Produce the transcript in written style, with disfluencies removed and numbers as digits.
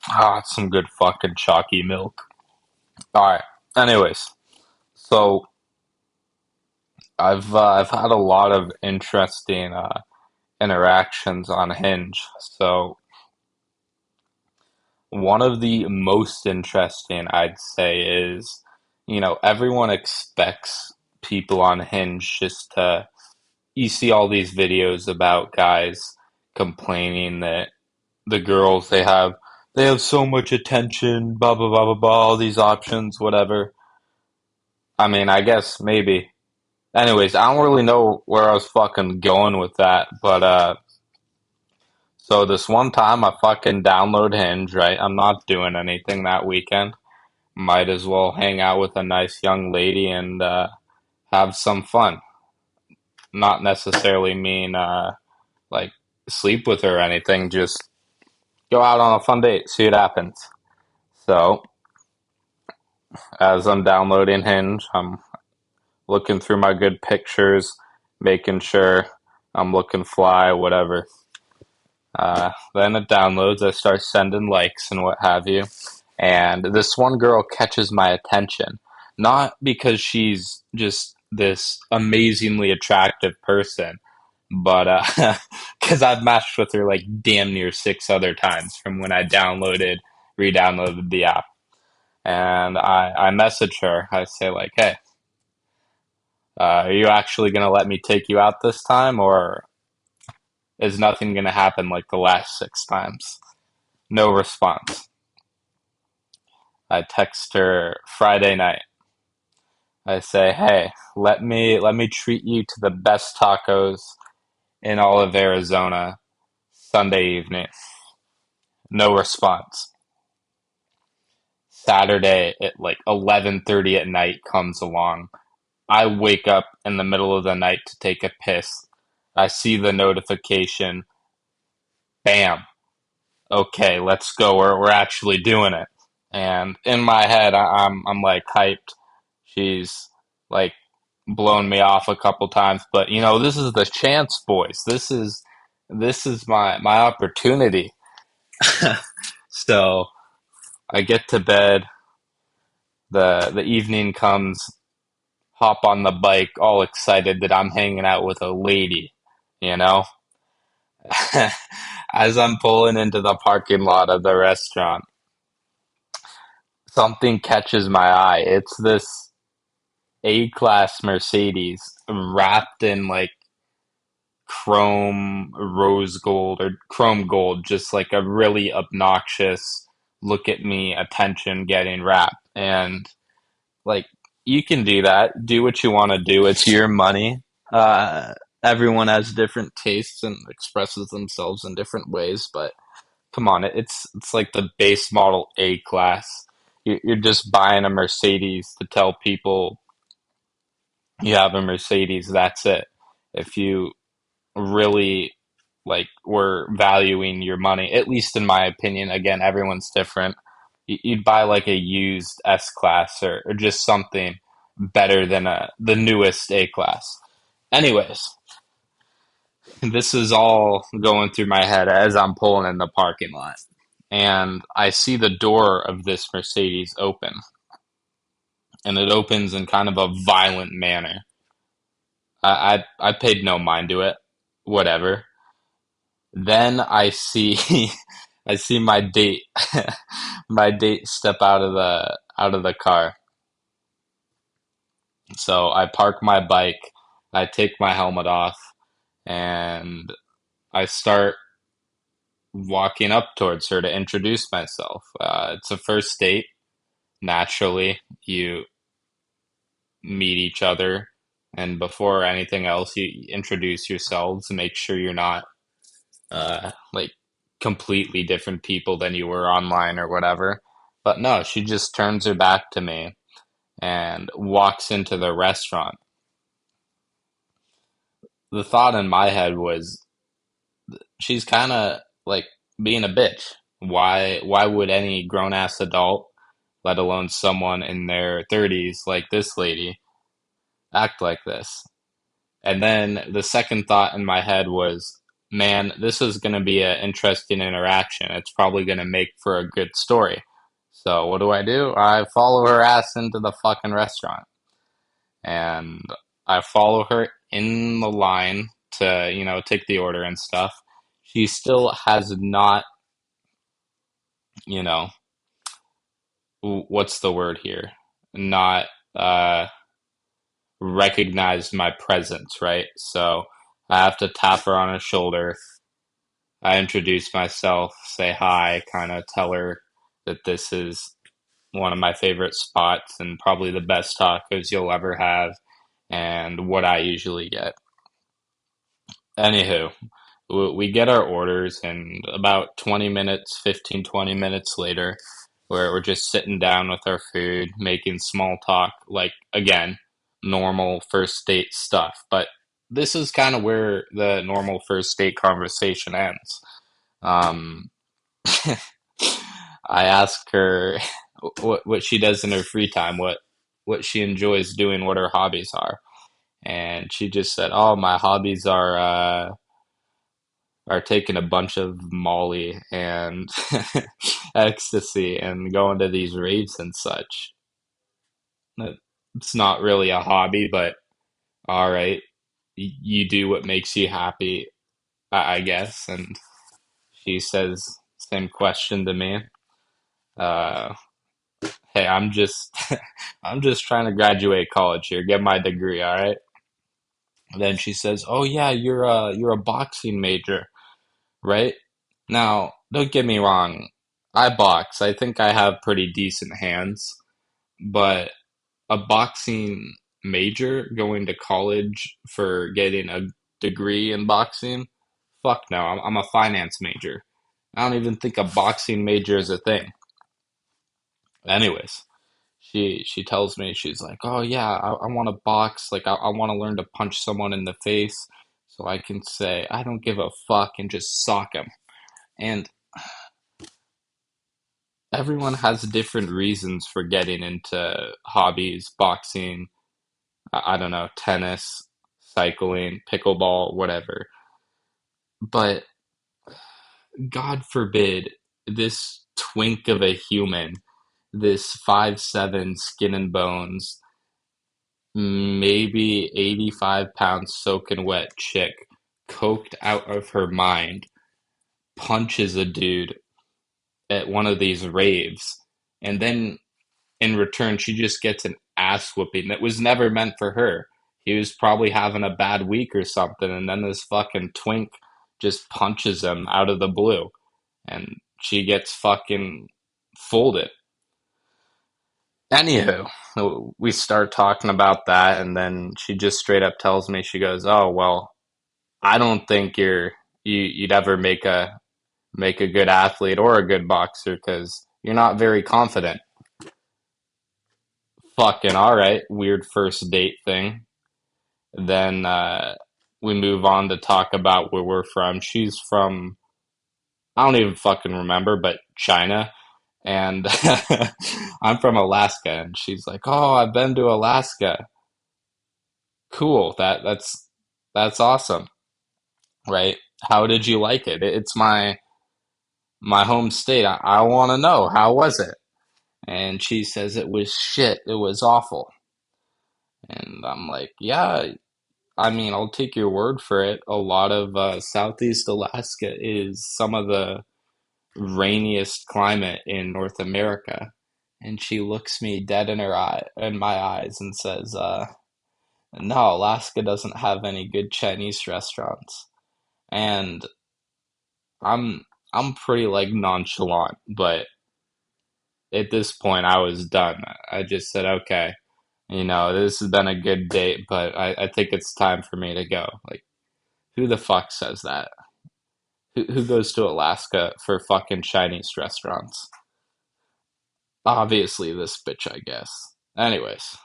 Ah, it's some good fucking chalky milk. All right. Anyways, so I've had a lot of interesting interactions on Hinge. So one of the most interesting, I'd say, is everyone expects people on Hinge just to. You see all these videos about guys complaining that the girls they have so much attention, blah blah blah blah blah, all these options, whatever. I mean, I guess maybe. Anyways, I don't really know where I was fucking going with that, but so this one time I fucking download Hinge, right? I'm not doing anything that weekend. Might as well hang out with a nice young lady and have some fun. Not necessarily mean like sleep with her or anything, just go out on a fun date, see what happens. So as I'm downloading Hinge, I'm looking through my good pictures, making sure I'm looking fly, whatever. Then it downloads. I start sending likes and what have you. And this one girl catches my attention. Not because she's just this amazingly attractive person, but because I've matched with her like damn near six other times from when I re downloaded the app. And I message her. I say, like, hey, are you actually going to let me take you out this time? Or is nothing going to happen like the last six times? No response. I text her Friday night. I say, "Hey, let me treat you to the best tacos in all of Arizona Sunday evening." No response. Saturday at like 11:30 at night comes along. I wake up in the middle of the night to take a piss. I see the notification. Bam. Okay, let's go. We're actually doing it. And in my head, I'm like hyped. She's like blown me off a couple times, but this is the chance, boys. This is my opportunity. So I get to bed. The evening comes. Hop on the bike, all excited that I'm hanging out with a lady. You know, as I'm pulling into the parking lot of the restaurant, something catches my eye. It's this A-class Mercedes wrapped in like chrome rose gold or chrome gold, just like a really obnoxious look at me attention getting wrap. And like, you can do that. Do what you want to do. It's your money. Uh, Everyone has different tastes and expresses themselves in different ways, but come on, it's like the base model A class. You're just buying a Mercedes to tell people you have a Mercedes. That's it. If you really like were valuing your money, at least in my opinion, again, everyone's different. You'd buy like a used S class or just something better than the newest A class. Anyways, this is all going through my head as I'm pulling in the parking lot. And I see the door of this Mercedes open. And it opens in kind of a violent manner. I paid no mind to it. Whatever. Then I see I see my date my date step out of the car. So I park my bike, I take my helmet off, and I start walking up towards her to introduce myself. It's a first date. Naturally, you meet each other, and before anything else, you introduce yourselves to make sure you're not like completely different people than you were online or whatever. But no, she just turns her back to me and walks into the restaurant. The thought in my head was she's kind of like being a bitch. Why would any grown ass adult, let alone someone in their 30s like this lady, act like this? And then the second thought in my head was man, this is going to be an interesting interaction. It's probably going to make for a good story. So what do? I follow her ass into the fucking restaurant, and I follow her in the line to, take the order and stuff. She still has not, you know, what's the word here? Not uh, recognized my presence, right? So I have to tap her on her shoulder. I introduce myself, say hi, kind of tell her that this is one of my favorite spots and probably the best tacos you'll ever have, and what I usually get. Anywho, we get our orders, and about 20 minutes, 15, 20 minutes later, where we're just sitting down with our food, making small talk, like, again, normal first date stuff. But this is kind of where the normal first date conversation ends. Um, I ask her what she does in her free time, what she enjoys doing, what her hobbies are, and she just said, "Oh, my hobbies are taking a bunch of Molly and ecstasy and going to these raves and such." It's not really a hobby, but all right, you do what makes you happy, I guess. And she says, same question to me. Uh, hey, I'm just I'm just trying to graduate college here, get my degree, all right? And then she says, "Oh yeah, you're a boxing major, right?" Now, don't get me wrong. I box. I think I have pretty decent hands, but a boxing major going to college for getting a degree in boxing? Fuck no. I'm a finance major. I don't even think a boxing major is a thing. Anyways, she tells me, she's like, "Oh yeah, I want to box, like I want to learn to punch someone in the face so I can say I don't give a fuck and just sock him." And everyone has different reasons for getting into hobbies, boxing, I don't know, tennis, cycling, pickleball, whatever. But God forbid this twink of a human, this 5'7" skin and bones, maybe 85 pounds soaking wet chick, coked out of her mind, punches a dude at one of these raves, and then in return, she just gets an ass whooping that was never meant for her. He was probably having a bad week or something, and then this fucking twink just punches him out of the blue, and she gets fucking folded. Anywho, we start talking about that, and then she just straight up tells me, she goes, "Oh well, I don't think you'd ever make a good athlete or a good boxer because you're not very confident." Fucking all right, weird first date thing. Then we move on to talk about where we're from. She's from, I don't even fucking remember, but China. And I'm from Alaska. And she's like, "Oh, I've been to Alaska. Cool. That's awesome, right? How did you like it? It's my home state. I want to know, how was it?" And she says it was shit. It was awful. And I'm like, "Yeah, I mean, I'll take your word for it. A lot of Southeast Alaska is some of the rainiest climate in North America." And she looks me dead in my eyes, and says, "No, Alaska doesn't have any good Chinese restaurants." And I'm pretty like nonchalant, but at this point, I was done. I just said, "Okay, this has been a good date, but I think it's time for me to go." Like, who the fuck says that? Who goes to Alaska for fucking Chinese restaurants? Obviously, this bitch, I guess. Anyways.